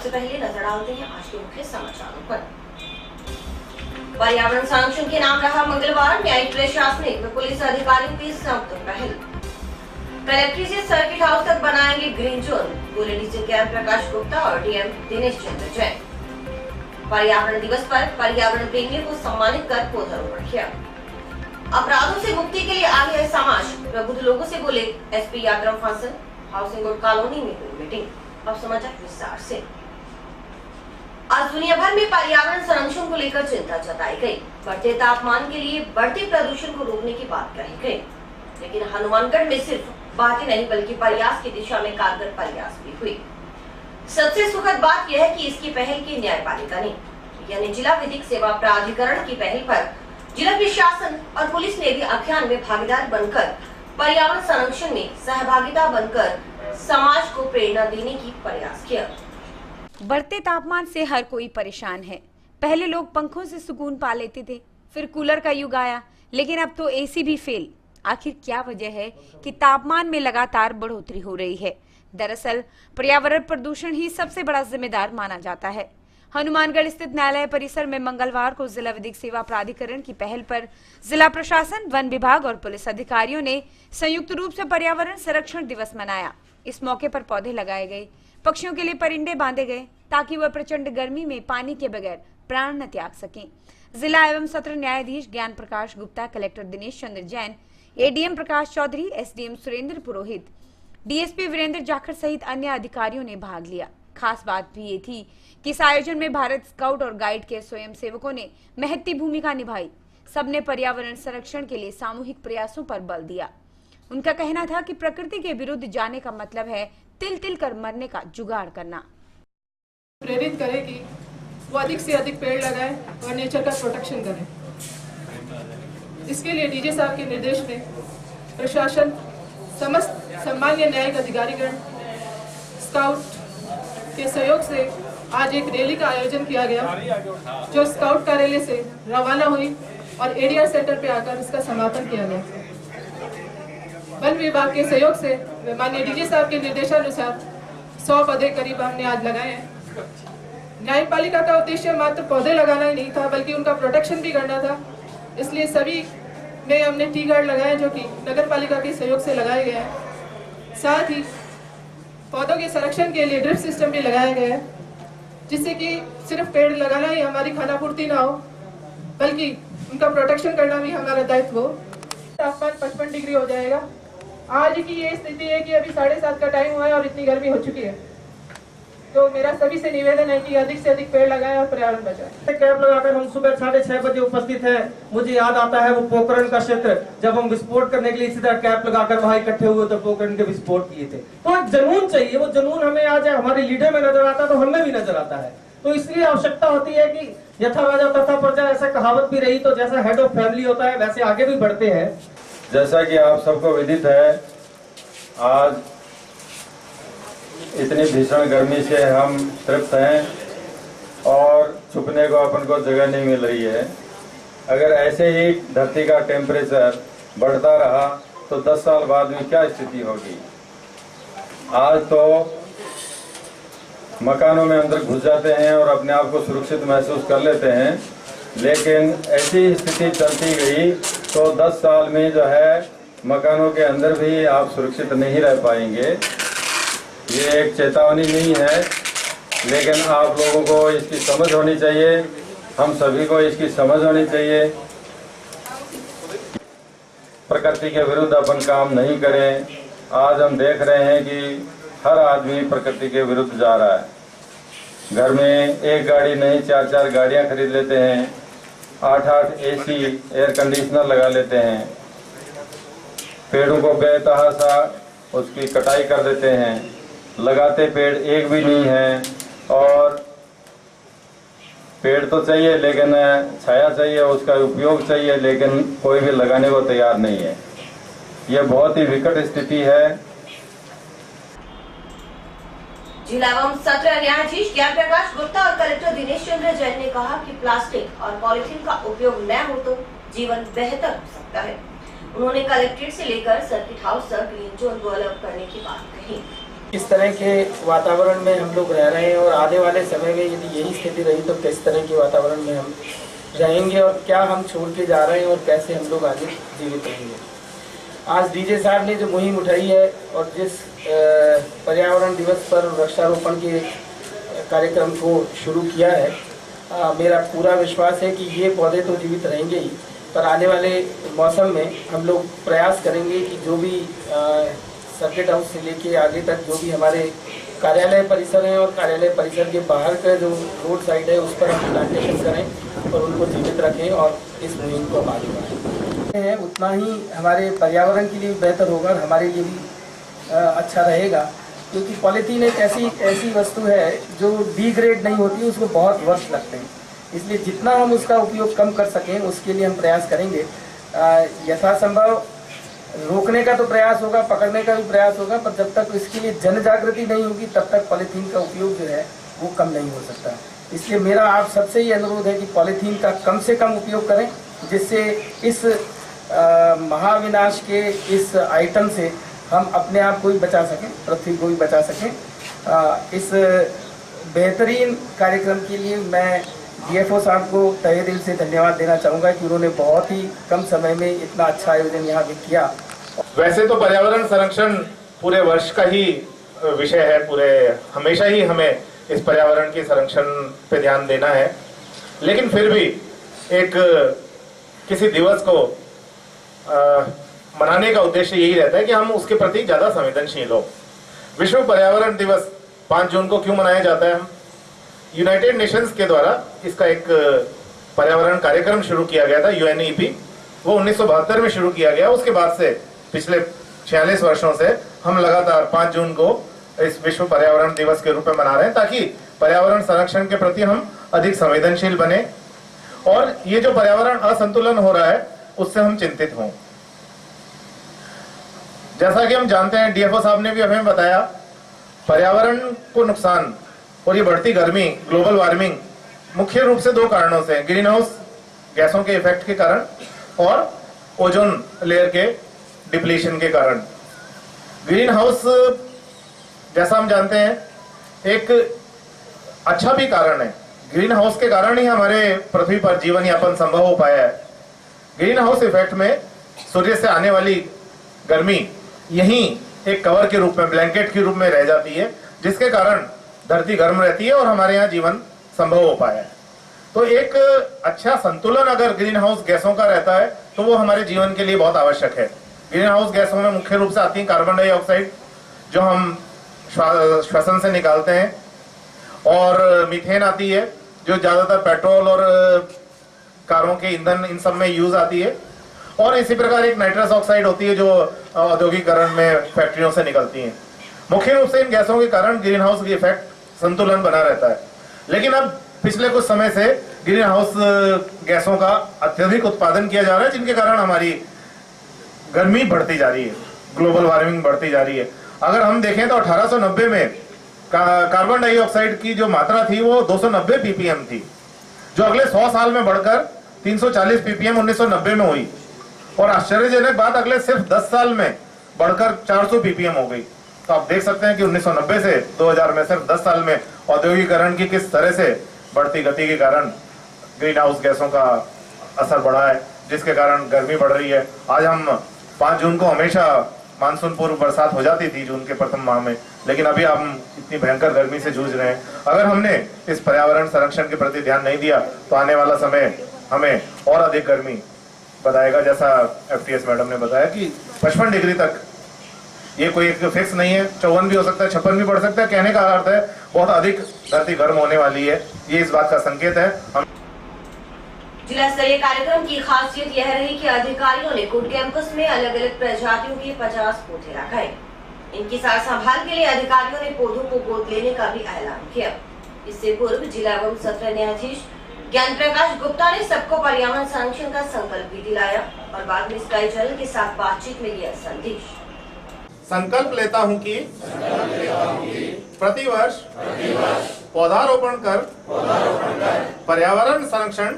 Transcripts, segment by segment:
सबसे पहले नजर डालते हैं आज के मुख्य समाचारों पर। पर्यावरण संरक्षण के नाम रहा मंगलवार न्यायिक प्रशासनिक व पुलिस अधिकारियों की संयुक्त पहल। कलेक्ट्रेट से सर्किट हाउस तक बनाएंगे ग्रीन जोन, बोले डीसी ज्ञान प्रकाश गुप्ता और डीएम दिनेश चंद्र जैन। पर्यावरण दिवस पर पर्यावरण प्रेमियों को सम्मानित कर पौधारोपण किया। अपराधों से मुक्ति के लिए आगे है समाज, प्रबुद्ध लोगों से बोले एसपी यादव फांसन। हाउसिंग बोर्ड कॉलोनी में हुई मीटिंग। अब समाचार विस्तार से। आज दुनिया भर में पर्यावरण संरक्षण को लेकर चिंता जताई गई। बढ़ते तापमान के लिए बढ़ते प्रदूषण को रोकने की बात कही गई, लेकिन हनुमानगढ़ में सिर्फ बातें नहीं बल्कि प्रयास की दिशा में कारगर प्रयास भी हुई। सबसे सुखद बात यह है कि इसकी पहल की न्यायपालिका ने, यानी जिला विधिक सेवा प्राधिकरण की पहल पर जिला प्रशासन और पुलिस ने भी अभियान में भागीदार बनकर पर्यावरण संरक्षण में सहभागिता बनकर समाज को प्रेरणा देने की प्रयास किया। बढ़ते तापमान से हर कोई परेशान है। पहले लोग पंखों से सुकून पा लेते थे, फिर कूलर का युग आया, लेकिन अब तो एसी भी फेल। आखिर क्या वजह है कि तापमान में लगातार बढ़ोतरी हो रही है? दरअसल पर्यावरण प्रदूषण ही सबसे बड़ा जिम्मेदार माना जाता है। हनुमानगढ़ स्थित न्यायालय परिसर में मंगलवार को जिला विधिक सेवा प्राधिकरण की पहल पर जिला प्रशासन, वन विभाग और पुलिस अधिकारियों ने संयुक्त रूप से पर्यावरण संरक्षण दिवस मनाया। इस मौके पर पौधे लगाए गए, पक्षियों के लिए परिंदे बांधे गए ताकि वह प्रचंड गर्मी में पानी के बगैर प्राण न त्याग सकें। जिला एवं सत्र न्यायाधीश ज्ञान Prakash Gupta, collector Dinesh Chandra Jain, ADM Prakash Chaudhary, SDM Surendra पुरोहित, डीएसपी वीरेंद्र जाखड़ सहित अन्य अधिकारियों ने भाग लिया। खास बात भी ये थी कि इस आयोजन में भारत स्काउट और गाइड के स्वयं सेवकों ने महत्वपूर्ण भूमिका निभाई। सबने पर्यावरण संरक्षण के लिए सामूहिक प्रयासों पर बल दिया। उनका कहना था कि प्रकृति के विरुद्ध जाने का मतलब है तिल तिल कर मरने का जुगाड़ करना। प्रेरित करें कि वो अधिक से अधिक पेड़ लगाएं और नेचर का प्रोटेक्शन करें। इसके लिए डीजे साहब के निर्देश में प्रशासन, समस्त सम्मान्य न्यायिक अधिकारीगण, स्काउट के सहयोग से आज एक रैली का आयोजन किया गया, जो स्काउट कार्यालय से रवाना हुई और एडीआर सेंटर पे आकर इसका समापन किया गया। वन विभाग के सहयोग से माननीय डीजे साहब के निर्देशानुसार 100 पौधे करीब हमने आज लगाए हैं। न्यायपालिका का उद्देश्य मात्र पौधे लगाना ही नहीं था, बल्कि उनका प्रोटेक्शन भी करना था। इसलिए सभी में हमने टी गार्ड लगाए, जो कि नगर पालिका के सहयोग से लगाए गए हैं। साथ ही पौधों के संरक्षण के लिए ड्रिप सिस्टम भी लगाया गया है, जिससे कि सिर्फ पेड़ लगाना ही हमारी खानापूर्ति ना हो, बल्कि उनका प्रोटेक्शन करना भी हमारा दायित्व हो। तापमान 55 डिग्री हो जाएगा। आज की ये स्थिति है कि अभी 7:30 का टाइम हुआ है और इतनी गर्मी हो चुकी है। तो मेरा सभी से निवेदन है कि अधिक से अधिक पेड़ लगाएं और पर्यावरण बचाएं। कैंप लगाकर हम सुबह 6:30 बजे उपस्थित हैं। मुझे याद आता है वो पोखरण का क्षेत्र, जब हम विस्फोट करने के लिए इसी तरह कैंप लगाकर वहां इकट्ठे हुए तो पोखरण के विस्फोट किए थे। तो एक जुनून चाहिए, वो जुनून हमें आज हमारे लीडर में नजर आता है, तो हमें भी नजर आता है। तो इसलिए आवश्यकता होती है कि यथा राजा तथा प्रजा, ऐसा कहावत भी रही, तो जैसा हेड ऑफ फैमिली होता है वैसे आगे भी बढ़ते हैं। जैसा कि आप सबको विदित है, आज इतनी भीषण गर्मी से हम तृप्त हैं और छुपने को अपन को जगह नहीं मिल रही है। अगर ऐसे ही धरती का टेम्परेचर बढ़ता रहा तो 10 साल बाद में क्या स्थिति होगी। आज तो मकानों में अंदर घुस जाते हैं और अपने आप को सुरक्षित महसूस कर लेते हैं, लेकिन ऐसी स्थिति चलती गई तो 10 साल में जो है मकानों के अंदर भी आप सुरक्षित नहीं रह पाएंगे। ये एक चेतावनी नहीं है, लेकिन आप लोगों को इसकी समझ होनी चाहिए, हम सभी को इसकी समझ होनी चाहिए। प्रकृति के विरुद्ध अपन काम नहीं करें। आज हम देख रहे हैं कि हर आदमी प्रकृति के विरुद्ध जा रहा है। घर में एक गाड़ी नहीं 4-4 गाड़ियां खरीद लेते हैं, 8-8 एसी एयर कंडीशनर लगा लेते हैं, पेड़ों को बेतहाशा उसकी कटाई कर देते हैं, लगाते पेड़ एक भी नहीं है। और पेड़ तो चाहिए लेकिन छाया चाहिए, उसका उपयोग चाहिए, लेकिन कोई भी लगाने को तैयार नहीं है। यह बहुत ही विकट स्थिति है। जिला एवं सत्र न्यायाधीश ज्ञान प्रकाश गुप्ता और कलेक्टर दिनेश चंद्र जैन ने कहा कि प्लास्टिक और पॉलीथीन का उपयोग न हो तो जीवन बेहतर हो सकता है। उन्होंने कलेक्ट्रेट से लेकर सर्किट हाउस तक ग्रीन जोन डेवलप करने की बात कही। किस तरह के वातावरण में हम लोग रह रहे हैं और आने वाले समय में यदि यही स्थिति रही तो किस तरह के वातावरण में हम रहेंगे और क्या हम छोड़ के जा रहे हैं और कैसे हम लोग आगे जीवित रहेंगे। आज डीजे साहब ने जो मुहिम उठाई है और जिस पर्यावरण दिवस पर वृक्षारोपण के कार्यक्रम को शुरू किया है, मेरा पूरा विश्वास है कि ये पौधे तो जीवित रहेंगे ही, पर आने वाले मौसम में हम लोग प्रयास करेंगे कि जो भी सर्किट हाउस से लेके आगे तक जो भी हमारे कार्यालय परिसर हैं और कार्यालय परिसर के बाहर का जो रोड साइड है उस पर हम प्लांटेशन करें और उनको जीवित रखें और इस मुहिम को आगे बढ़ाएं। उतना ही हमारे पर्यावरण के लिए बेहतर होगा, हमारे लिए भी अच्छा रहेगा, क्योंकि पॉलीथीन एक ऐसी वस्तु है जो डिग्रेड नहीं होती, उसको बहुत वर्ष लगते हैं। इसलिए जितना हम उसका उपयोग कम कर सकें उसके लिए हम प्रयास करेंगे। यथासंभव रोकने का तो प्रयास होगा, पकड़ने का भी प्रयास होगा, पर जब तक इसके लिए जन जागृति नहीं होगी तब तक पॉलीथीन का उपयोग जो है वो कम नहीं हो सकता। इसलिए मेरा आप सबसे ये अनुरोध है कि पॉलीथीन का कम से कम उपयोग करें, जिससे इस महाविनाश के इस आइटम से हम अपने आप को ही बचा सकें, पृथ्वी को ही बचा सकें। इस बेहतरीन कार्यक्रम के लिए मैं DFO साहब को तहे दिल से धन्यवाद देना चाहूँगा कि उन्होंने बहुत ही कम समय में इतना अच्छा आयोजन यहाँ भी किया। वैसे तो पर्यावरण संरक्षण पूरे वर्ष का ही विषय है, पूरे हमेशा ही हमें इस पर्यावरण के संरक्षण पे ध्यान देना है, लेकिन फिर भी एक किसी दिवस को मनाने का उद्देश्य यही रहता है कि हम उसके प्रति ज्यादा संवेदनशील हो। विश्व पर्यावरण दिवस 5 जून को क्यों मनाया जाता है? यूनाइटेड नेशंस के द्वारा इसका एक पर्यावरण कार्यक्रम शुरू किया गया था, UNEP। वो 1972 में शुरू किया गया। उसके बाद से पिछले 46 वर्षों से हम लगातार 5 जून को इस विश्व पर्यावरण दिवस के रूप में मना रहे हैं, ताकि पर्यावरण संरक्षण के प्रति हम अधिक संवेदनशील बने और ये जो पर्यावरण असंतुलन हो रहा है उससे हम चिंतित हों। जैसा कि हम जानते हैं, DFO साहब ने भी हमें बताया, पर्यावरण को नुकसान और ये बढ़ती गर्मी, ग्लोबल वार्मिंग मुख्य रूप से 2 कारणों से, ग्रीन हाउस गैसों के इफेक्ट के कारण और ओजोन लेयर के डिप्लीशन के कारण। ग्रीन हाउस जैसा हम जानते हैं एक अच्छा भी कारण है। ग्रीन हाउस के कारण ही हमारे पृथ्वी पर जीवन यापन संभव हो पाया है। ग्रीन हाउस इफेक्ट में सूर्य से आने वाली गर्मी यहीं एक कवर के रूप में, ब्लैंकेट के रूप में रह जाती है, जिसके कारण धरती गर्म रहती है और हमारे यहाँ जीवन संभव हो पाया है। तो एक अच्छा संतुलन अगर ग्रीन हाउस गैसों का रहता है तो वो हमारे जीवन के लिए बहुत आवश्यक है। ग्रीन हाउस गैसों में मुख्य रूप से आती है कार्बन डाइऑक्साइड, जो हम श्वसन से निकालते हैं, और मीथेन आती है, जो ज्यादातर पेट्रोल और कारों के ईंधन इन सब में यूज आती है, और इसी प्रकार एक नाइट्रस ऑक्साइड होती है जो औद्योगिकरण में फैक्ट्रियों से निकलती है। मुख्य रूप से इन गैसों के कारण ग्रीन हाउस की इफेक्ट संतुलन बना रहता है। लेकिन अब पिछले कुछ समय से ग्रीन हाउस गैसों का अत्यधिक उत्पादन किया जा रहा है, जिनके कारण हमारी गर्मी बढ़ती जा रही है, ग्लोबल वार्मिंग बढ़ती जा रही है। अगर हम देखें तो 1890 में कार्बन डाइऑक्साइड की जो मात्रा थी वो 290 ppm थी, जो अगले 100 साल में बढ़कर 340 ppm 1990 में हुई, और आश्चर्यजनक बात अगले सिर्फ 10 साल में बढ़कर 400 ppm हो गई। तो आप देख सकते हैं कि 1990 से 2000 में सिर्फ 10 साल में औद्योगिकरण की किस तरह से बढ़ती गति के कारण ग्रीन हाउस गैसों का असर बढ़ा है, जिसके कारण गर्मी बढ़ रही है। आज हम 5 जून को हमेशा मानसून पूर्व बरसात हो जाती थी जून के प्रथम माह में, लेकिन अभी हम इतनी भयंकर गर्मी से जूझ रहे हैं। अगर हमने इस पर्यावरण संरक्षण के प्रति ध्यान नहीं दिया तो आने वाला समय हमें और अधिक गर्मी बताएगा। जैसा FTS मैडम ने बताया कि 55 डिग्री तक, ये कोई एक फिक्स नहीं है, 54 भी हो सकता है, 56 भी बढ़ सकता है। कहने का अर्थ है बहुत अधिक धरती गर्म होने वाली है, ये इस बात का संकेत है। जिला स्तरीय कार्यक्रम की खासियत यह रही कि अधिकारियों ने कोर्ट कैंपस में अलग अलग प्रजातियों के 50 पौधे लगाए। इनकी सार संभाल के लिए अधिकारियों ने पौधों को गोद लेने का भी ऐलान किया। इससे पूर्व जिला एवं सत्र न्यायाधीश ज्ञान प्रकाश गुप्ता ने सबको पर्यावरण संरक्षण का संकल्प भी दिलाया और बाद में स्काई चैनल के साथ बातचीत में दिया संदेश। संकल्प लेता हूं कि प्रतिवर्ष पौधारोपण कर पर्यावरण संरक्षण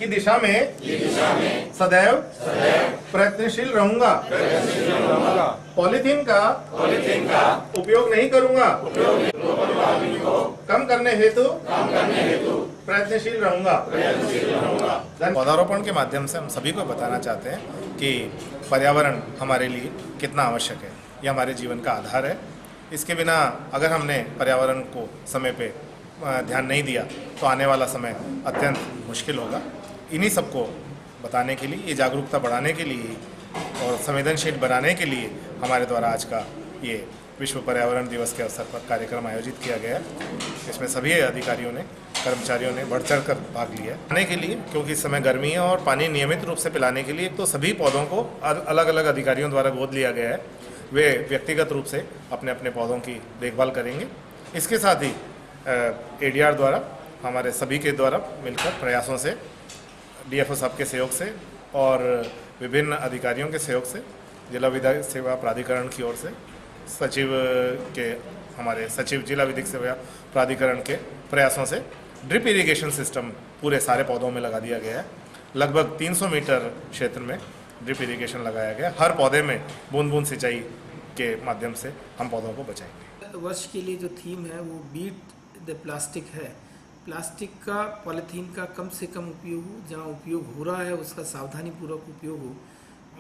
की दिशा में सदैव प्रयत्नशील रहूंगा। पॉलीथीन का उपयोग नहीं करूंगा। कम करने हेतु प्रयत्नशील रहूंगा। पौधारोपण के माध्यम से हम सभी को बताना चाहते हैं कि पर्यावरण हमारे लिए कितना आवश्यक है। ये हमारे जीवन का आधार है। इसके बिना अगर हमने पर्यावरण को समय पे ध्यान नहीं दिया तो आने वाला समय अत्यंत मुश्किल होगा। इन्हीं सबको बताने के लिए, ये जागरूकता बढ़ाने के लिए और संवेदनशील बनाने के लिए हमारे द्वारा आज का ये विश्व पर्यावरण दिवस के अवसर पर कार्यक्रम आयोजित किया गया है। इसमें सभी अधिकारियों ने, कर्मचारियों ने बढ़ चढ़ कर भाग लिया है के लिए, क्योंकि इस समय गर्मी है और पानी नियमित रूप से पिलाने के लिए तो सभी पौधों को अलग अलग अधिकारियों द्वारा गोद लिया गया है। वे व्यक्तिगत रूप से अपने अपने पौधों की देखभाल करेंगे। इसके साथ ही ADR द्वारा हमारे सभी के द्वारा मिलकर प्रयासों से, DFO साहब के सहयोग से और विभिन्न अधिकारियों के सहयोग से, जिला विधिक सेवा प्राधिकरण की ओर से हमारे सचिव जिला विधिक सेवा प्राधिकरण के प्रयासों से ड्रिप इरिगेशन सिस्टम पूरे सारे पौधों में लगा दिया गया है। लगभग 300 मीटर क्षेत्र में ड्रिप इरिगेशन लगाया गया। हर पौधे में बूंद बूंद सिंचाई के माध्यम से हम पौधों को बचाएंगे। वर्ष के लिए जो थीम है वो बीट द प्लास्टिक है। प्लास्टिक का, पॉलीथीन का कम से कम उपयोग हो, जहाँ उपयोग हो रहा है उसका सावधानीपूर्वक उपयोग हो,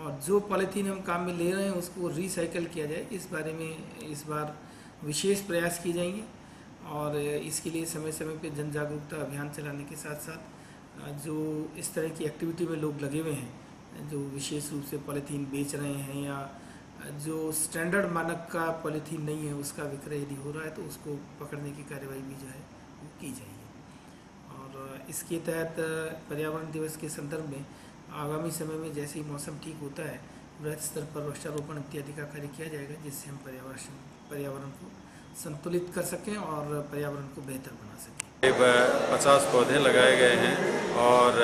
और जो पॉलीथीन हम काम में ले रहे हैं उसको रिसाइकल किया जाए। इस बारे में इस बार विशेष प्रयास किए जाएंगे और इसके लिए समय समय पे जन जागरूकता अभियान चलाने के साथ साथ जो इस तरह की एक्टिविटी में लोग लगे हुए हैं, जो विशेष रूप से पॉलीथीन बेच रहे हैं या जो स्टैंडर्ड मानक का पॉलीथीन नहीं है उसका विक्रय यदि हो रहा है तो उसको पकड़ने की कार्यवाही भी जो है वो की जाएगी। और इसके तहत पर्यावरण दिवस के संदर्भ में आगामी समय में जैसे ही मौसम ठीक होता है वृहद स्तर पर वृक्षारोपण इत्यादि का कार्य किया जाएगा, जिससे हम पर्यावरण को संतुलित कर सकें और पर्यावरण को बेहतर बना सकें। 50 पौधे लगाए गए हैं और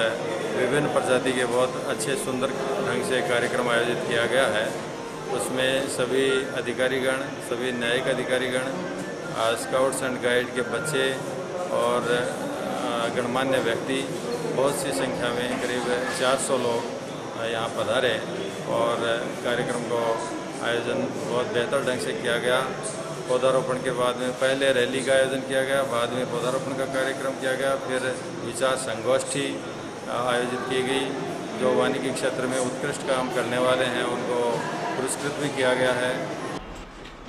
विभिन्न प्रजाति के बहुत अच्छे सुंदर ढंग से कार्यक्रम आयोजित किया गया है। उसमें सभी अधिकारीगण, सभी न्यायिक अधिकारीगण, स्काउट्स एंड गाइड के बच्चे और गणमान्य व्यक्ति बहुत सी संख्या में करीब 400 लोग यहाँ पधारे और कार्यक्रम को आयोजन बहुत बेहतर ढंग से किया गया। पौधारोपण के बाद में पहले रैली का आयोजन किया गया, बाद में पौधारोपण का कार्यक्रम किया गया, फिर विचार संगोष्ठी आयोजित की गई। जो वानिकी क्षेत्र में उत्कृष्ट काम करने वाले हैं उनको पुरस्कृत भी किया गया है।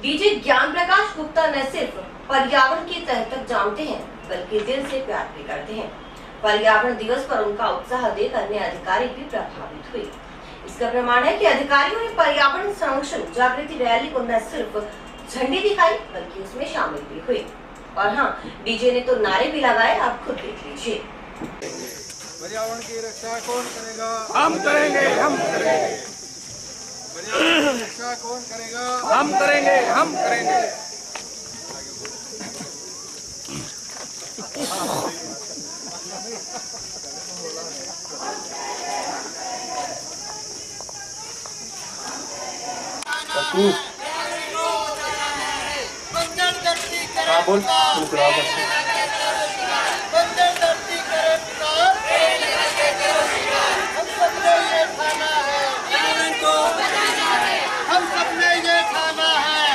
डीजी ज्ञान प्रकाश गुप्ता न सिर्फ पर्यावरण की तह तक जानते हैं बल्कि दिल से प्यार भी करते हैं। पर्यावरण दिवस पर उनका उत्साह देख अन्य अधिकारी भी प्रभावित हुए। इसका प्रमाण है कि अधिकारियों ने पर्यावरण संरक्षण जागृति रैली को न सिर्फ झंडी दिखाई बल्कि उसमें शामिल भी हुए। और हाँ, डीजे ने तो नारे भी लगाए, आप खुद देख लीजिए। पर्यावरण की रक्षा कौन करेगा? हम करेंगे, हम करेंगे। पर्यावरण की रक्षा कौन करेगा? हम करेंगे, हम करेंगे। हाँ बोल, बिल्कुल आप बंजर धरती करे पुकार, हम सबने ये ठाना है, हम सबने ये ठाना है,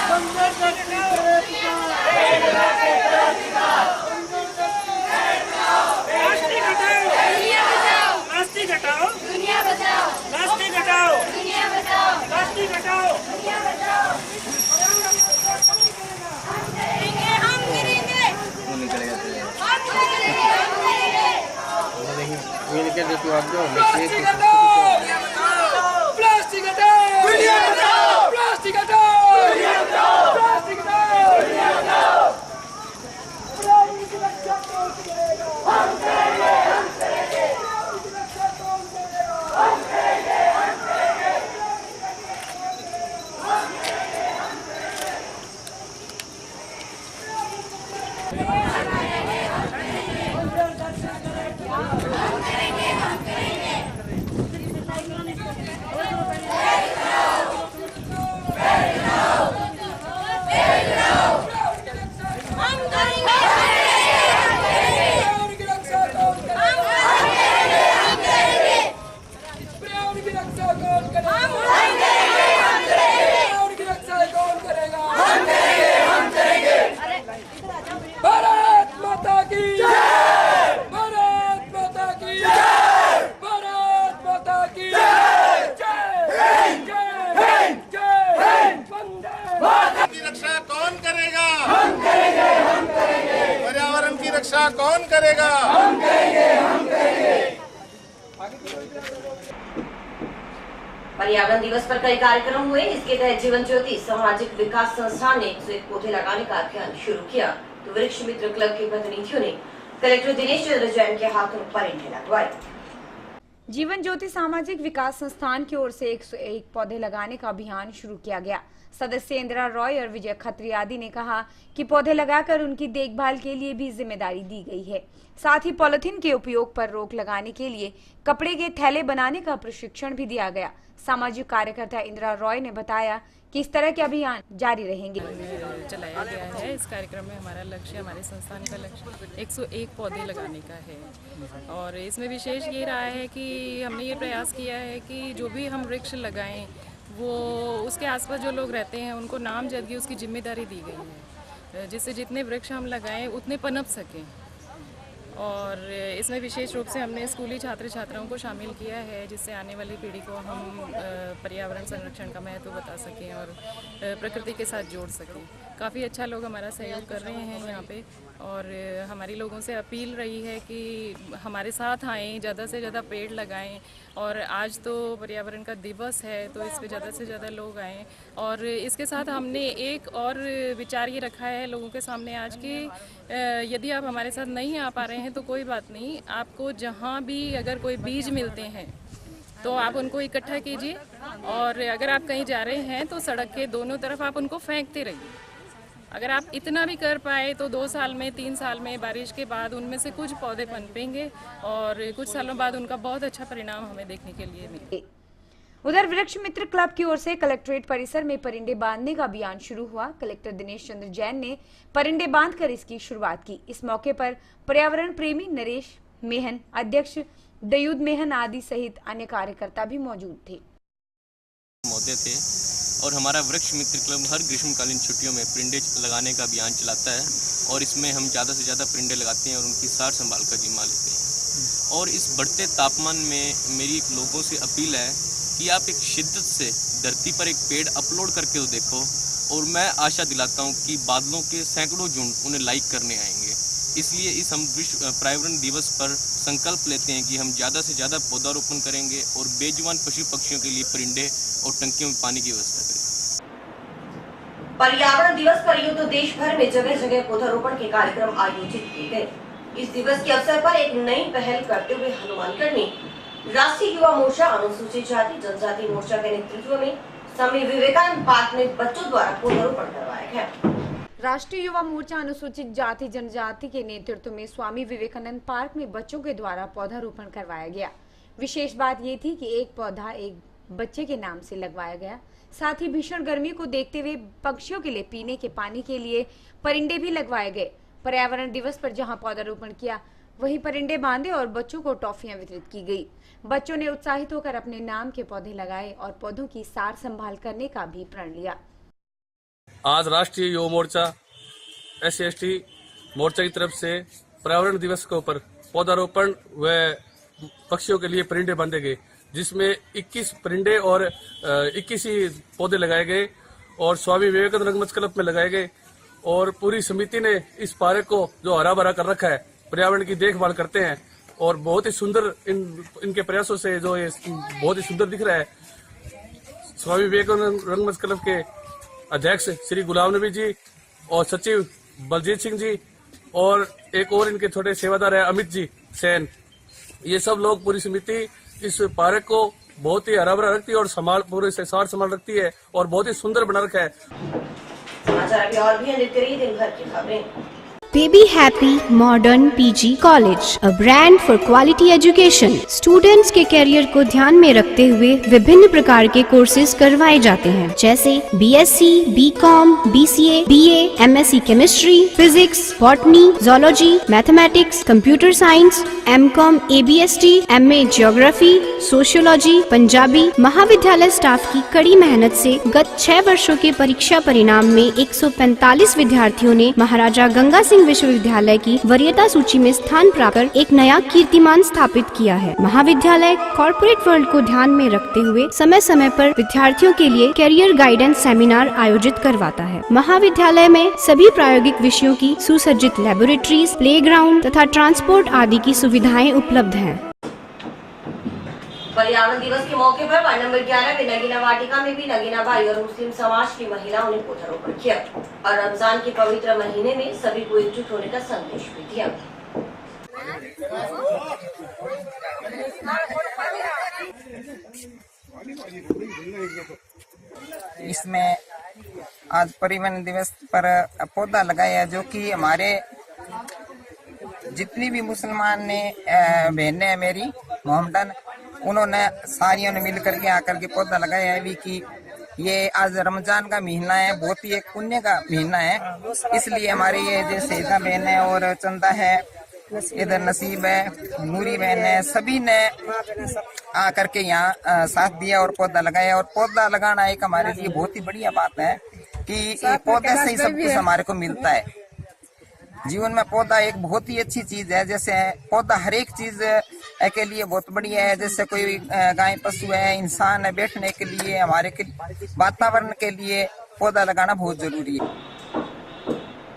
बंजर धरती करे पुकार, प्लास्टिक हटाओ, दुनिया बचाओ, प्लास्टिक हटाओ, दुनिया बचाओ, प्लास्टिक हटाओ, दुनिया बचाओ। हम गिरेंगे, हम गिरेंगे, हम गिरेंगे। प्लास्टिक हटाओ, प्लास्टिक हटाओ, दुनिया बचाओ, प्लास्टिक हटाओ, दुनिया बचाओ, प्लास्टिक हटाओ, दुनिया बचाओ। पर्यावरण की रक्षा कौन करेगा? हम करेंगे, हम करेंगे। Hey! पर्यावरण दिवस पर कई कार्यक्रम हुए। इसके तहत जीवन ज्योति सामाजिक विकास संस्थान ने 101 पौधे लगाने का अभियान शुरू किया तो वृक्ष मित्र क्लब के प्रतिनिधियों ने कलेक्टर दिनेश चंद्र जैन के हाथों परिंदे लगवाए। जीवन ज्योति सामाजिक विकास संस्थान की ओर से 101 पौधे लगाने का अभियान शुरू किया गया। सदस्य इंदिरा रॉय और विजय खत्री आदि ने कहा कि पौधे लगाकर उनकी देखभाल के लिए भी जिम्मेदारी दी गई है। साथ ही पॉलिथीन के उपयोग पर रोक लगाने के लिए कपड़े के थैले बनाने का प्रशिक्षण भी दिया गया। सामाजिक कार्यकर्ता इंदिरा रॉय ने बताया कि इस तरह के अभियान जारी रहेंगे। चलाया गया है। इस कार्यक्रम में हमारा लक्ष्य, हमारे संस्थान का लक्ष्य 101 पौधे लगाने का है और इसमें विशेष ये रहा है कि हमने ये प्रयास किया है कि जो भी हम वृक्ष लगाएं वो उसके आसपास जो लोग रहते हैं उनको नामजदगी उसकी जिम्मेदारी दी गई है, जिससे जितने वृक्ष हम लगाएं उतने पनप सकें। और इसमें विशेष रूप से हमने स्कूली छात्र छात्राओं को शामिल किया है जिससे आने वाली पीढ़ी को हम पर्यावरण संरक्षण का महत्व बता सकें और प्रकृति के साथ जोड़ सकें। काफ़ी अच्छा लोग हमारा सहयोग कर रहे हैं यहाँ पे और हमारी लोगों से अपील रही है कि हमारे साथ आएँ, ज़्यादा से ज़्यादा पेड़ लगाएं। और आज तो पर्यावरण का दिवस है तो इस पे ज़्यादा से ज़्यादा लोग आएँ। और इसके साथ हमने एक और विचार ये रखा है लोगों के सामने आज कि यदि आप हमारे साथ नहीं आ पा रहे हैं तो कोई बात नहीं, आपको जहाँ भी अगर कोई बीज मिलते हैं तो आप उनको इकट्ठा कीजिए और अगर आप कहीं जा रहे हैं तो सड़क के दोनों तरफ आप उनको फेंकते रहिए। अगर आप इतना भी कर पाए तो 2 साल में 3 साल में बारिश के बाद उनमें से कुछ पौधे पनपेंगे और कुछ सालों बाद उनका बहुत अच्छा परिणाम हमें देखने के लिए मिले। उधर वृक्ष मित्र क्लब की ओर से कलेक्ट्रेट परिसर में परिंदे बांधने का अभियान शुरू हुआ। कलेक्टर दिनेश चंद्र जैन ने परिंदे बांधकर इसकी शुरुआत की। इस मौके पर पर्यावरण प्रेमी नरेश मेहन, अध्यक्ष दयूद मेहन आदि सहित अन्य कार्यकर्ता भी मौजूद थे। और हमारा वृक्ष मित्र क्लब हर ग्रीष्मकालीन छुट्टियों में परिंदे लगाने का अभियान चलाता है और इसमें हम ज़्यादा से ज़्यादा परिंदे लगाते हैं और उनकी सार संभाल का जिम्मा लेते हैं। और इस बढ़ते तापमान में मेरी लोगों से अपील है कि आप एक शिद्दत से धरती पर एक पेड़ अपलोड करके देखो और मैं आशा दिलाता हूँ कि बादलों के सैकड़ों झुंड उन्हें लाइक करने आएंगे। इसलिए इस हम विश्व पर्यावरण दिवस पर संकल्प लेते हैं कि हम ज़्यादा से ज़्यादा पौधारोपण करेंगे और बेजुबान पशु पक्षियों के लिए परिंदे और टंकियों में पानी की व्यवस्था करेंगे। पर्यावरण दिवस पर यूं तो देश भर में जगह जगह पौधारोपण के कार्यक्रम आयोजित किए गए। इस दिवस के अवसर पर एक नई पहल करते हुए हनुमानगढ़ में राष्ट्रीय युवा मोर्चा अनुसूचित जाति जनजाति मोर्चा के नेतृत्व में स्वामी विवेकानंद पार्क में बच्चों द्वारा पौधारोपण करवाया गया। राष्ट्रीय युवा मोर्चा अनुसूचित जाति जनजाति के नेतृत्व में स्वामी विवेकानंद पार्क में बच्चों के द्वारा पौधारोपण करवाया गया। विशेष बात ये थी कि एक पौधा एक बच्चे के नाम से लगवाया गया। साथ ही भीषण गर्मी को देखते हुए पक्षियों के लिए पीने के पानी के लिए परिंदे भी लगवाए गए। पर्यावरण दिवस पर जहां पौधारोपण किया वहीं परिंदे बांधे और बच्चों को टॉफियां वितरित की गई। बच्चों ने उत्साहित होकर अपने नाम के पौधे लगाए और पौधों की सार संभाल करने का भी प्रण लिया। आज राष्ट्रीय युवा मोर्चा SC/ST मोर्चा की तरफ से पर्यावरण दिवस के ऊपर पौधारोपण व पक्षियों के लिए परिंदे बांधे गए, जिसमें 21 परिंदे और 21 ही पौधे लगाए गए और स्वामी विवेकानंद रंगमंच क्लब में लगाए गए। और पूरी समिति ने इस पार्क को जो हरा भरा कर रखा है, पर्यावरण की देखभाल करते हैं और बहुत ही सुंदर इनके प्रयासों से जो ये बहुत ही सुंदर दिख रहा है। स्वामी विवेकानंद रंगमंच क्लब के अध्यक्ष श्री गुलाम नबी जी और सचिव बलजीत सिंह जी और एक और इनके छोटे सेवादार है अमित जी सेन, ये सब लोग पूरी समिति इस पार्क को बहुत ही हरा भरा रखती है और पूरे से सार संभाल रखती है और बहुत ही सुंदर बना रखा है। समाचार अभी और भी दिन भर की खबरें। Baby Happy Modern PG College, a brand for quality education. Students के करियर को ध्यान में रखते हुए विभिन्न प्रकार के कोर्सेज करवाए जाते हैं, जैसे BSc, BCom, BCA, BA, MSc Chemistry, Physics, Botany, Zoology, Mathematics, Computer Science, MCom, ABST, MA Geography, Sociology, Punjabi. महाविद्यालय स्टाफ की कड़ी मेहनत से गत 6 वर्षों के परीक्षा परिणाम में 145 विद्यार्थियों ने महाराजा गंगा सिंह विश्वविद्यालय की वरीयता सूची में स्थान प्राप्त कर एक नया कीर्तिमान स्थापित किया है। महाविद्यालय कॉर्पोरेट वर्ल्ड को ध्यान में रखते हुए समय समय पर विद्यार्थियों के लिए कैरियर गाइडेंस सेमिनार आयोजित करवाता है। महाविद्यालय में सभी प्रायोगिक विषयों की सुसज्जित लैबोरेटरीज, प्लेग्राउंड तथा ट्रांसपोर्ट आदि की सुविधाएं उपलब्ध हैं। पर्यावरण दिवस के मौके पर वार्ड नंबर 11 में नगीना वाटिका में भी नगीना भाई और मुस्लिम समाज की महिलाओं ने पौधारोपण किया और रमजान के पवित्र महीने में सभी को एकजुट होने का संदेश भी दिया। इसमें आज पर्यावरण दिवस पर पौधा लगाया, जो कि हमारे जितनी भी मुसलमान ने बहनें हैं मेरी मोहम्मदन, उन्होंने सारियों ने मिल करके आकर के पौधा लगाया है भी कि ये आज रमजान का महीना है, बहुत ही एक पुण्य का महीना है, इसलिए हमारे ये जो सैदा बहन है और चंदा है, इधर नसीब है, नूरी बहन है, सभी ने आकर के यहाँ साथ दिया और पौधा लगाया। और पौधा लगाना एक हमारे लिए बहुत ही बढ़िया बात है कि पौधे से ही सब कुछ हमारे को मिलता है। जीवन में पौधा एक बहुत ही अच्छी चीज है, जैसे पौधा हर एक चीज के लिए बहुत बढ़िया है, जैसे कोई गाय पशु है, इंसान है, बैठने के लिए, हमारे के वातावरण के लिए पौधा लगाना बहुत जरूरी है।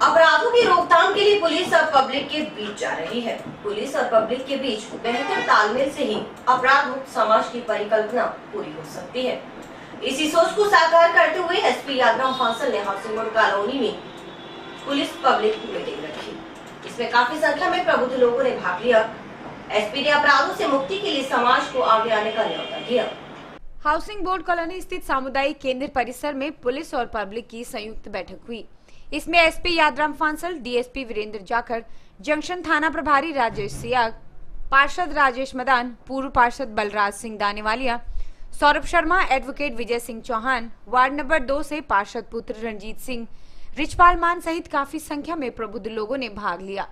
अपराधों की रोकथाम के लिए पुलिस और पब्लिक के बीच जा रही है। पुलिस और पब्लिक के बीच बेहतर तालमेल से ही अपराध मुक्त समाज की परिकल्पना पूरी हो सकती है। इसी सोच को साकार करते हुए एसपी यादराम फांसल ने हाउसिंग बोर्ड कॉलोनी में पुलिस पब्लिक मीटिंग रखी। इसमें काफी संख्या में प्रबुद्ध लोगों ने भाग लिया। एसपी ने अपराधों से मुक्ति के लिए समाज को आगे आने का न्योता दिया। हाउसिंग बोर्ड कॉलोनी स्थित सामुदायिक केंद्र परिसर में पुलिस और पब्लिक की संयुक्त बैठक हुई। इसमें SP Yadram Phansal, DSP Virender Jakhar, junction थाना प्रभारी राजेश सियाग, पार्षद राजेश मदान, पूर्व पार्षद Balraj Singh Danewalia, Saurabh Sharma, advocate Vijay Singh Chauhan, ward number 2 से पार्षद पुत्र रंजीत सिंह, रिचपाल मान सहित काफी संख्या में प्रबुद्ध लोगों ने भाग लिया।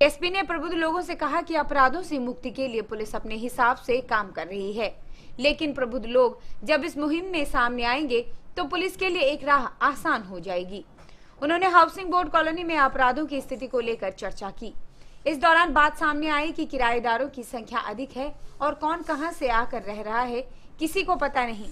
एसपी ने प्रबुद्ध लोगों से कहा कि अपराधों से मुक्ति के लिए पुलिस अपने हिसाब से काम कर रही है, लेकिन प्रबुद्ध लोग जब इस मुहिम में सामने आएंगे तो पुलिस के लिए एक राह आसान हो जाएगी। उन्होंने हाउसिंग बोर्ड कॉलोनी में अपराधों की स्थिति को लेकर चर्चा की। इस दौरान बात सामने आई कि किराएदारों की संख्या अधिक है और कौन कहां से आकर रह रहा है किसी को पता नहीं।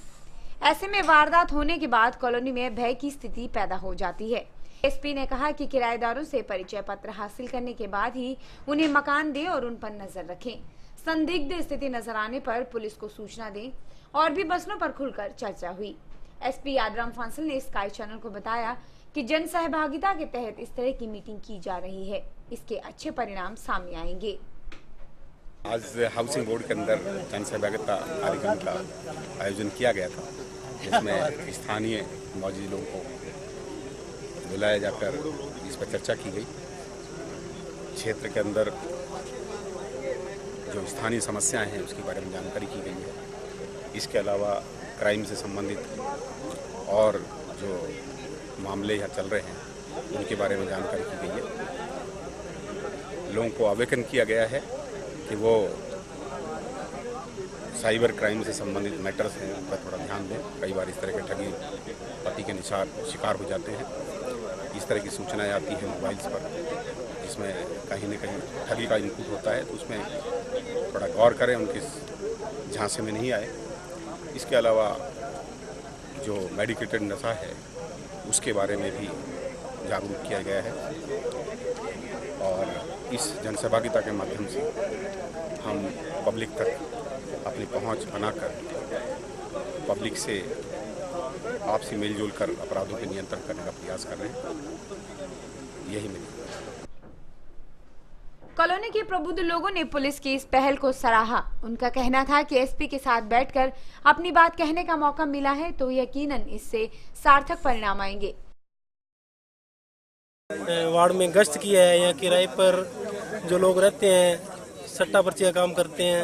ऐसे में वारदात होने के बाद कॉलोनी में भय की स्थिति पैदा हो जाती है। एसपी ने कहा कि किराएदारों से परिचय पत्र हासिल करने के बाद ही उन्हें मकान दें और उन पर नजर रखें। संदिग्ध स्थिति नजर आने पर पुलिस को सूचना दें और भी मसलों पर खुलकर चर्चा हुई। एसपी यादराम फांसल ने स्काई चैनल को बताया कि जन सहभागिता के तहत इस तरह की मीटिंग की जा रही है, इसके अच्छे परिणाम सामने आएंगे। आज हाउसिंग बोर्ड के अंदर जन सहभागिता कार्यक्रम का आयोजन किया गया था, जिसमें स्थानीय मौजूद लोगों को बुलाया जाकर इस पर चर्चा की गई। क्षेत्र के अंदर जो स्थानीय समस्याएं हैं उसके बारे में जानकारी की गई है। इसके अलावा क्राइम से संबंधित और जो मामले यहाँ चल रहे हैं उनके बारे में जानकारी की गई है। लोगों को अवेकन किया गया है कि वो साइबर क्राइम से संबंधित मैटर्स हैं उन पर थोड़ा ध्यान दें। कई बार इस तरह के ठगी पति के शिकार हो जाते हैं। इस तरह की सूचनाएं आती हैं मोबाइल्स पर, जिसमें कहीं न कहीं ठगी का इनपुट होता है, तो उसमें थोड़ा गौर करें, उनके झांसे में नहीं आए। इसके अलावा जो मेडिकेटेड नशा है उसके बारे में भी जागरूक किया गया है और इस जनसहभागिता के माध्यम से हम पब्लिक तक अपनी पहुंच बनाकर पब्लिक से आपसी मिलजुल कर अपराधों के नियंत्रण करने का प्रयास कर रहे हैं। यही मेरी कॉलोनी के प्रबुद्ध लोगों ने पुलिस की इस पहल को सराहा। उनका कहना था कि एसपी के साथ बैठकर अपनी बात कहने का मौका मिला है तो यकीनन इससे सार्थक परिणाम आएंगे। वार्ड में गश्त किया है, यहाँ किराए पर जो लोग रहते हैं, सट्टा पर्ची का काम करते हैं,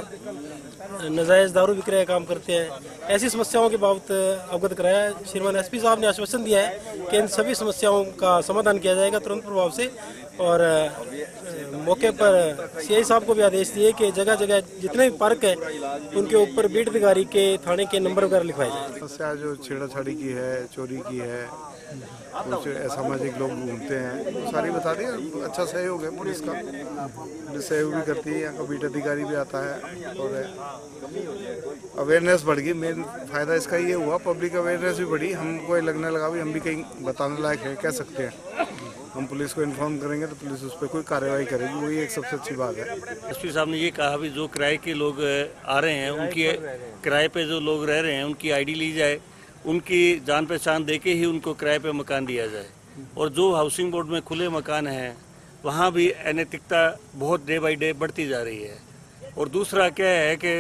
नजायज दारू विक्रय का काम करते हैं, ऐसी समस्याओं के बाबत अवगत कराया। श्रीमान एसपी साहब ने आश्वासन दिया है कि इन सभी समस्याओं का समाधान किया जाएगा तुरंत प्रभाव से। और मौके पर सीआई साहब को भी आदेश दिए कि जगह जगह जितने भी पार्क है उनके ऊपर बीट अधिकारी के थाने के नंबर वगैरह लिखवाए जाए। समस्या जो छेड़ाछाड़ी की है, चोरी की है, कुछ असामाजिक लोग घूमते हैं, वो सारी बता दी। अच्छा सहयोग है पुलिस का, पुलिस सहयोग भी करती है। यहाँ का बीट अधिकारी भी आता है और अवेयरनेस बढ़ गई। मेन फायदा इसका ये हुआ, पब्लिक अवेयरनेस भी बढ़ी। हमको लगने लगा भी हम भी कहीं बताने लायक है, कह सकते हैं। हम पुलिस को इन्फॉर्म करेंगे तो पुलिस उस पर कोई कार्रवाई करेगी, वही एक सबसे अच्छी बात है। एसपी साहब ने ये कहा भी जो किराए के लोग आ रहे हैं, उनकी किराए पे जो लोग रह रहे हैं उनकी आईडी ली जाए, उनकी जान पहचान देके ही उनको किराए पे मकान दिया जाए। और जो हाउसिंग बोर्ड में खुले मकान हैं वहाँ भी अनैतिकता बहुत डे बाई डे बढ़ती जा रही है। और दूसरा क्या है कि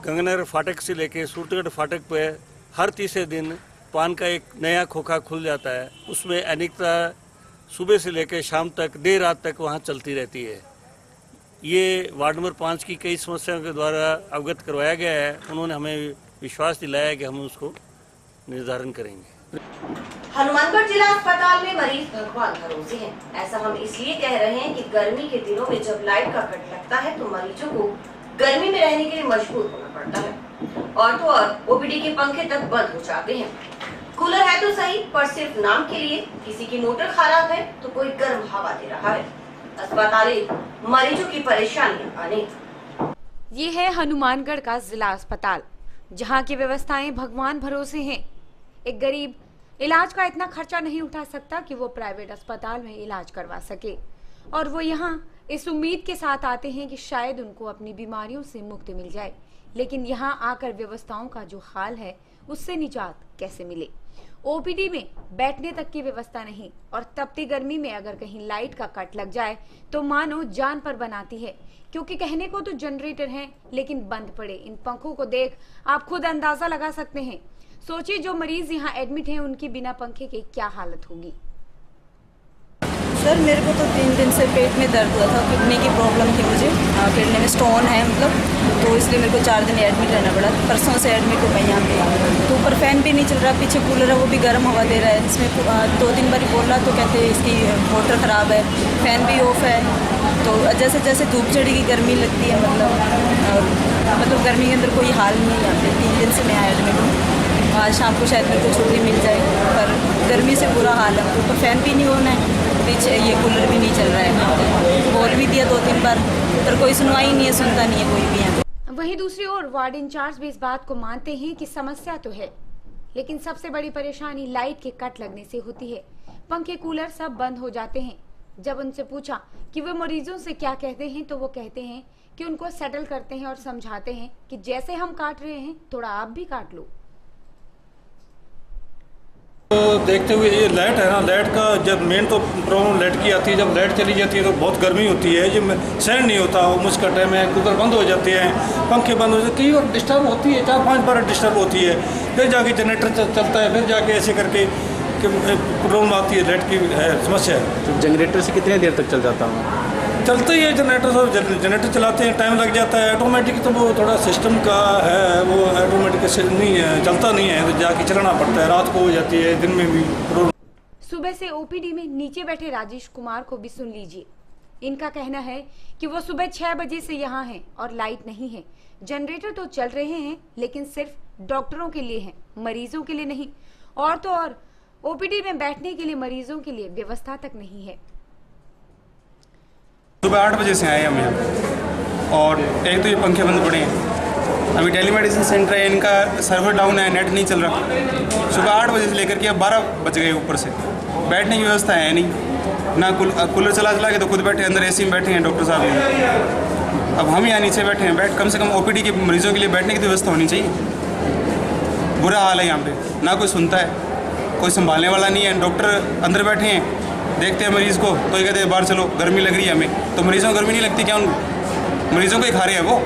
गंगानगर फाटक से लेके सूरतगढ़ फाटक पे हर तीसरे दिन पान का एक नया खोखा खुल जाता है, उसमें अनेकता सुबह से लेकर शाम तक देर रात तक वहाँ चलती रहती है। ये वार्ड नंबर 5 की कई समस्याओं के द्वारा अवगत करवाया गया है। उन्होंने हमें विश्वास दिलाया कि हम उसको निर्धारण करेंगे। हनुमानगढ़ जिला अस्पताल में मरीज भगवान भरोसे हैं। ऐसा हम इसलिए कह रहे हैं कि गर्मी के दिनों में जब लाइट का कट लगता है तो मरीजों को गर्मी में रहने के लिए मजबूर होना पड़ता है और तो और ओपीडी के पंखे तक बंद हो जाते हैं। कूलर है तो सही, पर सिर्फ नाम के लिए। किसी की मोटर खराब है तो कोई गर्म हवा दे रहा है। अस्पताल मरीजों की परेशानियां अनेक। ये है हनुमानगढ़ का जिला अस्पताल, जहाँ की व्यवस्थाएं भगवान भरोसे हैं। एक गरीब इलाज का इतना खर्चा नहीं उठा सकता कि वो प्राइवेट अस्पताल में इलाज करवा सके, और वो यहाँ इस उम्मीद के साथ आते हैं कि शायद उनको अपनी बीमारियों से मुक्ति मिल जाए। लेकिन यहाँ आकर व्यवस्थाओं का जो हाल है उससे निजात कैसे मिले। ओपीडी में बैठने तक की व्यवस्था नहीं, और तपती गर्मी में अगर कहीं लाइट का कट लग जाए तो मानो जान पर बनाती है। क्योंकि कहने को तो जनरेटर हैं, लेकिन बंद पड़े इन पंखों को देख आप खुद अंदाजा लगा सकते हैं। सोचिए जो मरीज यहाँ एडमिट हैं उनकी बिना पंखे के क्या हालत होगी। सर मेरे को तो 3 दिन से पेट में दर्द हुआ था, किडनी की प्रॉब्लम थी मुझे, किडनी में स्टोन है मतलब, तो इसलिए मेरे को 4 दिन एडमिट रहना पड़ा। परसों से एडमिट हो मैं यहाँ पे। तो ऊपर फैन भी नहीं चल रहा, पीछे कूलर है वो भी गर्म हवा दे रहा है। इसमें 2-3 बार बोला तो कहते हैं इसकी मोटर ख़राब है, फैन भी ऑफ है। तो जैसे जैसे धूप चढ़ेगी गर्मी लगती है, मतलब गर्मी के अंदर कोई हाल नहीं है यहाँ पे। 3 दिन से मैं एडमिट हूँ। आज शाम को शायद मेरे को छुट्टी मिल जाए, पर गर्मी से बुरा हाल है। ऊपर फैन भी नहीं होना है, पीछे ये कूलर भी नहीं चल रहा है। बोल भी दिया 2-3 बार, पर कोई सुनवाई नहीं है, सुनता नहीं है कोई भी है। वहीं दूसरी ओर वार्ड इंचार्ज भी इस बात को मानते हैं कि समस्या तो है, लेकिन सबसे बड़ी परेशानी लाइट के कट लगने से होती है। पंखे कूलर सब बंद हो जाते हैं। जब उनसे पूछा कि वे मरीजों से क्या कहते हैं तो वो कहते हैं कि उनको सेटल करते हैं और समझाते हैं कि जैसे हम काट रहे हैं थोड़ा आप भी काट लो। तो देखते हुए ये लाइट है ना, लाइट का जब मेन तो प्रॉब्लम लाइट की आती है। जब लाइट चली जाती है तो बहुत गर्मी होती है, जो सहन नहीं होता। वो मुझ का टाइम है, कूलर बंद हो जाते हैं, पंखे बंद हो जाते हैं, कई बार डिस्टर्ब होती है, 4-5 बार डिस्टर्ब होती है। फिर जाके जनरेटर चलता है, फिर जाके ऐसे करके प्रॉब्लम आती है, लाइट की समस्या है। तो जनरेटर से कितने देर तक चल जाता हूँ? चलता ही है जनरेटर, सब जनरेटर चलाते हैं, टाइम लग जाता है। ऑटोमेटिक तो वो थोड़ा सिस्टम का है, वो ऑटोमेटिक नहीं है, चलता नहीं है, तो जाके चलाना पड़ता है। रात को हो जाती है, दिन में भी। सुबह से ओपीडी में नीचे बैठे राजेश कुमार को भी सुन लीजिए। इनका कहना है कि वो सुबह 6 बजे से यहाँ हैं और लाइट नहीं है। जनरेटर तो चल रहे हैं, लेकिन सिर्फ डॉक्टरों के लिए हैं, मरीजों के लिए नहीं। और तो और ओपीडी में बैठने के लिए मरीजों के लिए व्यवस्था तक नहीं है। सुबह 8 बजे से आए हम यहाँ, और एक तो ये पंखे बंद पड़े हैं। अभी टेलीमेडिसिन सेंटर है, इनका सर्वर डाउन है, नेट नहीं चल रहा। सुबह 8 बजे से लेकर के अब 12 बज गए, ऊपर से बैठने की व्यवस्था है नहीं ना। कूलर चला के तो खुद बैठे अंदर, एसी में बैठे हैं डॉक्टर साहब। अब हम यहाँ नीचे बैठे हैं, कम से कम ओपीडी के मरीजों के लिए बैठने की व्यवस्था होनी चाहिए। बुरा हाल है यहाँ पे, ना कोई सुनता है, कोई संभालने वाला नहीं है। डॉक्टर अंदर बैठे हैं, देखते हैं मरीज़ को तो ये कहते हैं बाहर चलो, गर्मी लग रही है हमें। तो मरीज़ों को गर्मी नहीं लगती क्या? उनको मरीज़ों को ही खा रहे हैं वो।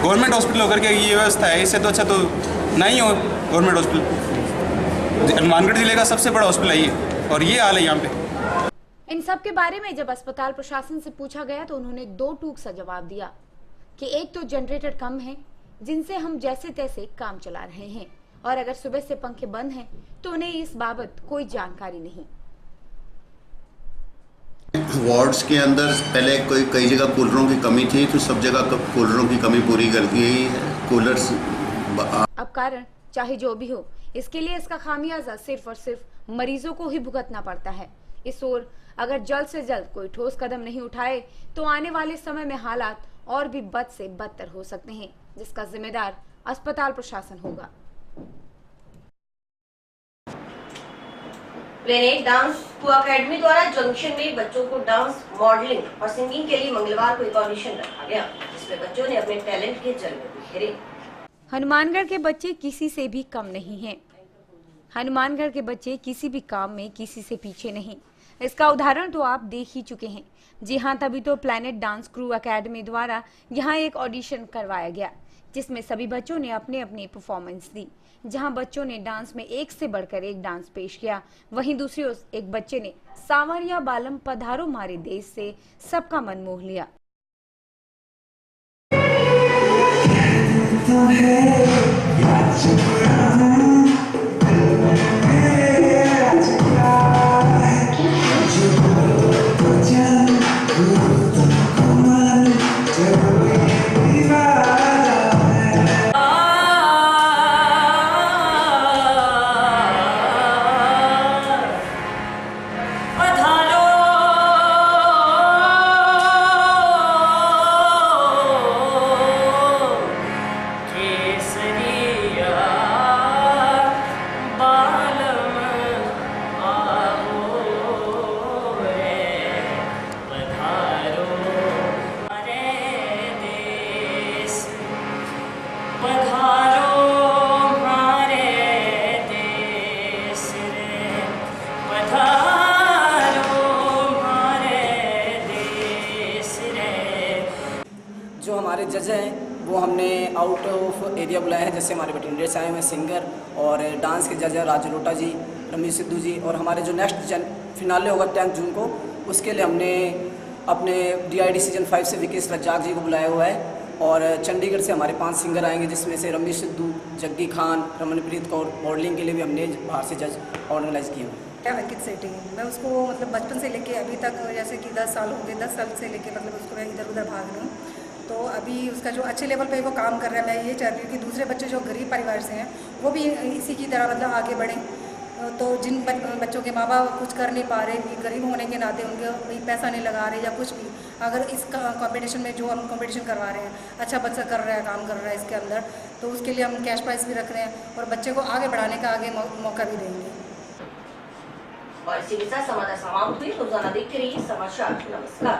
गवर्नमेंट हॉस्पिटल होकर के ये व्यवस्था है, इससे तो अच्छा तो नहीं हो गवर्नमेंट हॉस्पिटल। हनुमानगढ़ जिले का सबसे बड़ा हॉस्पिटल है ये, और ये हाल है यहाँ पे। इन सब के बारे में जब अस्पताल प्रशासन से पूछा गया तो उन्होंने 2 टूक सा जवाब दिया कि एक तो जनरेटर कम है, जिनसे हम जैसे तैसे काम चला रहे हैं, और अगर सुबह से पंखे बंद हैं तो उन्हें इस बाबत कोई जानकारी नहीं। वार्ड्स के अंदर पहले कई जगह कूलरों की कमी थी, तो सब जगह कूलरों की कमी पूरी कर दी गई है। कूलर्स अब कारण चाहे जो भी हो, इसके लिए इसका खामियाजा सिर्फ और सिर्फ मरीजों को ही भुगतना पड़ता है। इस ओर अगर जल्द से जल्द कोई ठोस कदम नहीं उठाए तो आने वाले समय में हालात और भी बद से बदतर हो सकते हैं, जिसका जिम्मेदार अस्पताल प्रशासन होगा। प्लेनेट डांस अकेडमी द्वारा जंक्शन में बच्चों को डांस, मॉडलिंग और सिंगिंग के लिए मंगलवार को एक ऑडिशन रखा गया, जिसमें बच्चों ने अपने टैलेंट के जलवे बिखेरे। हनुमानगढ़ के बच्चे किसी से भी कम नहीं हैं। हनुमानगढ़ के बच्चे किसी भी काम में किसी से पीछे नहीं। इसका उदाहरण तो आप देख ही चुके हैं। जी हाँ, तभी तो प्लैनेट डांस क्रू एकेडमी द्वारा यहाँ एक ऑडिशन करवाया गया, जिसमें सभी बच्चों ने अपने अपनी परफॉर्मेंस दी। जहां बच्चों ने डांस में एक से बढ़कर एक डांस पेश किया, वहीं दूसरी ओर एक बच्चे ने सांवरिया बालम पधारो मारे देश से सबका मन मोह लिया। जो हमारे जज हैं वो हमने आउट ऑफ एरिया बुलाए हैं, जैसे हमारे बठिंडे से आए हुए सिंगर और डांस के जज हैं राजू लोटा जी, रमेश सिद्धू जी, और हमारे जो नेक्स्ट फिनाले होगा 10 जून को, उसके लिए हमने अपने DID सीजन 5 से विकेश रज्जाक जी को बुलाया हुआ है। और चंडीगढ़ से हमारे 5 सिंगर आएंगे, जिसमें से रमेश सिद्धू, जग्गी खान, रमनप्रीत कौर। मॉडलिंग के लिए भी हमने बाहर से जज ऑर्गेनाइज किए हुए। क्या अंकित सेठी, मैं उसको मतलब बचपन से लेके अभी तक, जैसे कि 10 साल हो गए, 10 साल से लेके मतलब उसको मैं इधर उधर भाग रही हूँ। तो अभी उसका जो अच्छे लेवल पे वो काम कर रहा है, मैं ये चाह रही हूँ कि दूसरे बच्चे जो गरीब परिवार से हैं वो भी इसी की तरह मतलब आगे बढ़ें। तो जिन बच्चों के माँ बाप कुछ कर नहीं पा रहे, गरीब होने के नाते उनके पैसा नहीं लगा रहे या कुछ भी, अगर इस कंपटीशन में जो हम कंपटीशन करवा रहे हैं, अच्छा बच्चा कर रहा है, काम कर रहा है इसके अंदर, तो उसके लिए हम कैश प्राइज भी रख रहे हैं और बच्चे को आगे बढ़ाने का आगे मौका भी देंगे। और इसी के साथ समाचार समाप्त हुई। रोजाना देखते रहिए समाचार। नमस्कार।